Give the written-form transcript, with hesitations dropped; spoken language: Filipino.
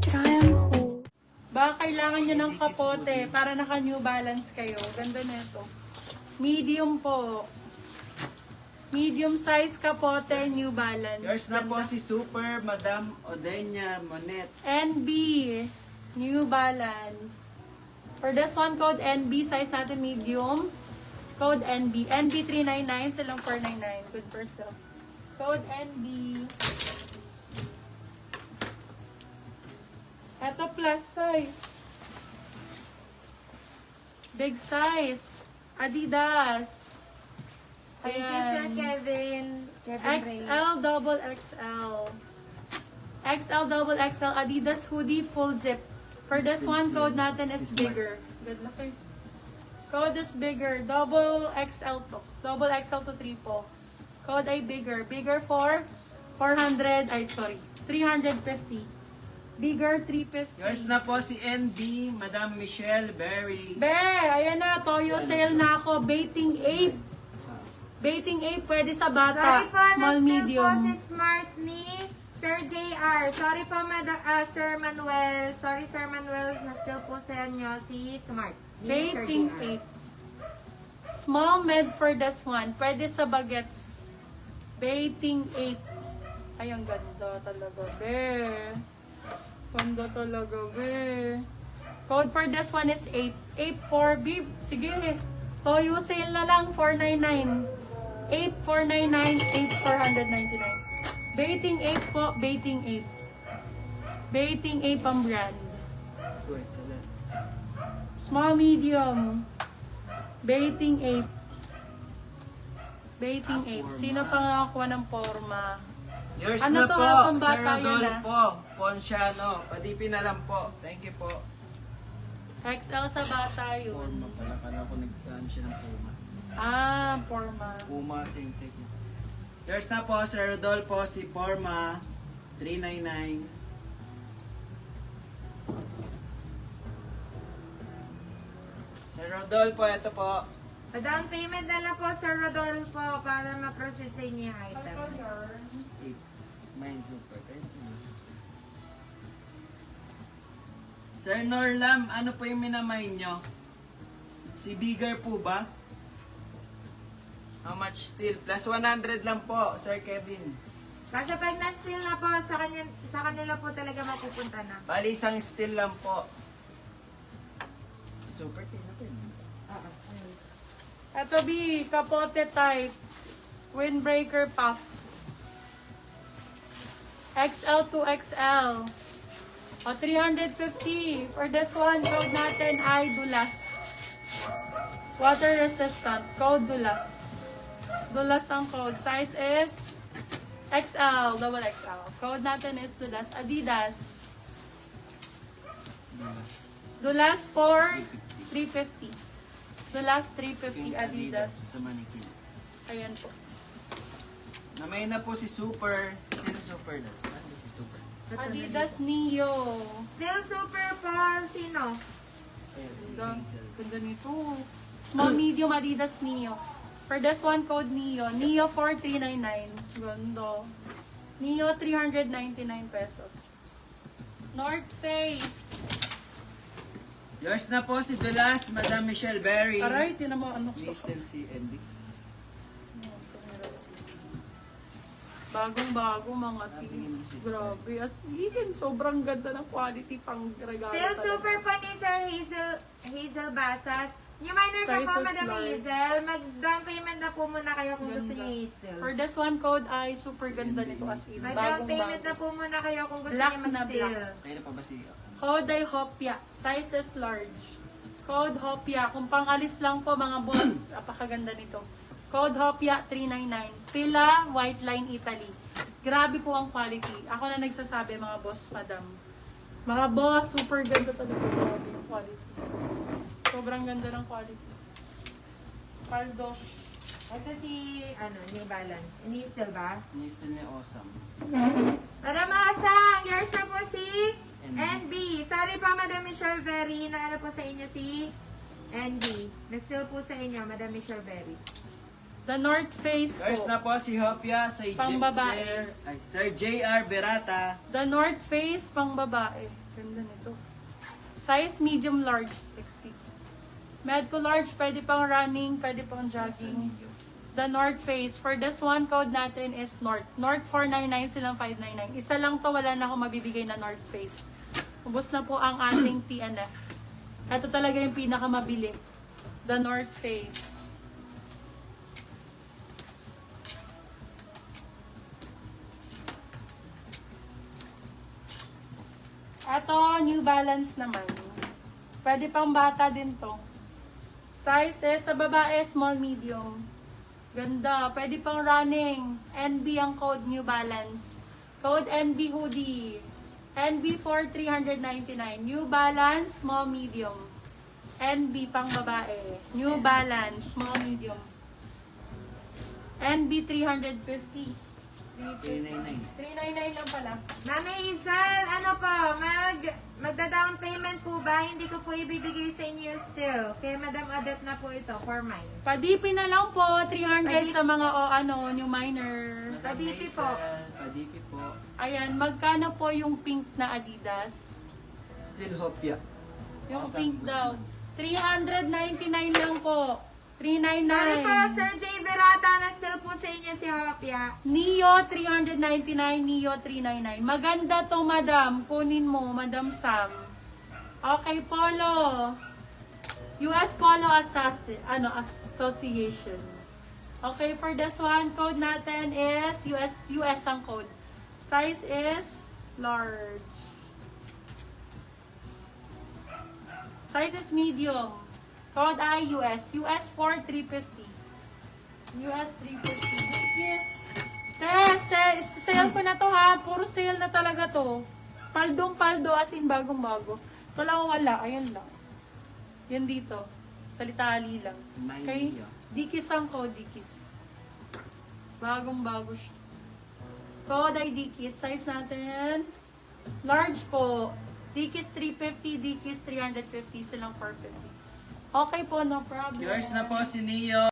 Triumph. Baka kailangan nyo ng kapote para naka-New Balance kayo. Ganda na ito. Medium po. Medium size kapote, New Balance. Yours na po Ganda. si Super Madam Odenya Monet. NB, New Balance. For this one, code NB, size natin medium. Code NB. NB 399, silang 499. Good for sale. Code NB. Ito plus size. Big size. Adidas. Thank you, Sir Kevin. Ray. XL, double XL. XL, double XL, Adidas hoodie, full zip. For this one, code natin is bigger. Good luck. Code is bigger. Double XL to. Double XL to triple. Code ay bigger. Bigger for 350. Bigger, 350. Yours na po si NB Madam Michelle Berry. Be, ayan na. Toyo sale na ako. Baiting ape. Baiting ape, pwede sa bata. Sorry po, Small, na-steal medium. po si Smart ni Sir JR. Sorry po, Sir Manuel. Sorry, Sir Manuel, na-steal po sa inyo si Smart. Ni Sir Baiting JR. 8. Small med for this one. Pwede sa bagets. Baiting 8. Ay, ang ganda talaga, be. Ganda talaga, be. Code for this one is 8. 8 for bib. Sige, Toyo sale na lang, 499. 8, 499, 8, 499. Baiting 8 po, baiting 8. Baiting 8 pang brand. Small, medium. Baiting 8. Baiting 8. Sino pa nakakuha ng forma? Yours Ano na to, po, hapong Sir bata yun, Rodolfo Ponciano. Padipin na lang po. Thank you po. XL sa bata yun. Puma pala, kala ko nagkaan siya ng Puma. Ah, forma. Puma, same thing. Yours na po, Sir Rodolfo, si Forma, 399. Sir Rodolfo, ito po. Pa-down payment na lang po, Sir Rodolfo, para ma-process sa inyo yung item. 8. Mine super. Sir Norlam, ano po yung minamay nyo? Si Bigger po ba? How much still? Plus 100 lang po, Sir Kevin. Kasi pag na-steal na po, sa kanila po talaga mapupunta na. Bali, isang still lang po. Super natin. Ito B, kapote type. Windbreaker puff. XL to XL. O, 350. For this one, code natin ay Dulas. Water resistant. Code Dulas. Dulas ang code. Size is XL, double XL. Code natin is Dulas. Adidas. Dulas for 350. Dulas 350 Adidas. Sa manikin. Ayan po. Namay na po si Super. Still Super na. Ano si Super? Adidas Neo. Still super po, sino? Ayan, si Ganda, Hazel. ganda nito. Small, medium Adidas Neo. For this one, code Neo. Neo 4399. Ganda. Neo 399 pesos. North Face. Yours na po si Dulas, Madam Michelle Berry. Aray, tinan mo ano May sa... still si Andy. Bagong-bago mga tea. Grabe. As in, sobrang ganda ng quality pang regalo. Still talaga. super po ni Sir Hazel Basas. Yung minor ka po, Sizes Madam large. Hazel. Mag-down payment na po muna kayo kung gusto Ganda. niyo i-still. For this one, code ay super ganda nito as in. Mag-down payment na Bagong-bago. po muna kayo kung gusto Black niyo na mag-still. black. Kaya na pa ba si... Code ay Hopya. Sizes large. Code Hopya. Kung pangalis lang po mga boss, napakaganda nito. Code Hopya 399. Pila, White Line, Italy. Grabe po ang quality. Ako na nagsasabi mga boss, madam. Mga boss, super ganda talaga. Grabe ang quality. Sobrang ganda ng quality. Paldo. Ito si, New Balance. Ini-still ba? Ni still ni Awesome. Madam Asang, yours na po si NB. NB. Sorry pa, Madam Michelle Berry. Naano po sa inyo si NB. Na-still po sa inyo, Madam Michelle Berry. The North Face Yours po. na po si Hopia, Pangbabae. Sir JR Berata. The North Face, pang babae. Ganda nito. Size medium large, sexy. Med to large, pwede pang running, pwede pang jogging. The North Face. For this one, code natin is North. North 499, silang 599. Isa lang to, wala na akong mabibigay na North Face. Ubus na po ang ating TNF. Ito talaga yung pinakamabili. The North Face. Ito, New Balance naman. Pwede pang bata din to. Size is, sa babae, small, medium. Ganda. Pwede pang running. NB ang code New Balance. Code NB hoodie. NB for 399. New Balance, small, medium. NB pang babae. New Balance, small, medium. NB 350. 399 lang pala. Mami Hazel, ano po, magda-down payment po ba? Hindi ko po ibibigay sa inyo still. Kay Madam Odette na po ito, for mine. Padipin na lang po, 300 sa mga new minor. Padipi po. Padipi po. Ayan, magkano po yung pink na Adidas? Still Hopia. Yung pink daw. 399 lang po. 399. Sorry po, Sir J. Berata, na still po sa inyo si Hopia. Neo 399, Neo 399. Maganda to, madam. Kunin mo, Madam Sam. Okay, Polo. US Polo Association. Okay, for this one, code natin is US ang code. Size is large. Size is medium. Code I US. US for 350. US 350. Yes. Sale ko na to ha. Puro sale na talaga to. Paldong-paldo as in bagong-bago. Ito lang wala. Ayun lang. Yan dito. Tali-tali lang. Okay? Dikis ang code. Dikis. Bagong-bago siya. Code ay Dikis. Size natin. Large po. Dikis 350. Dikis 350. Silang 450. Okay po, no problem. Yours na po si Neo.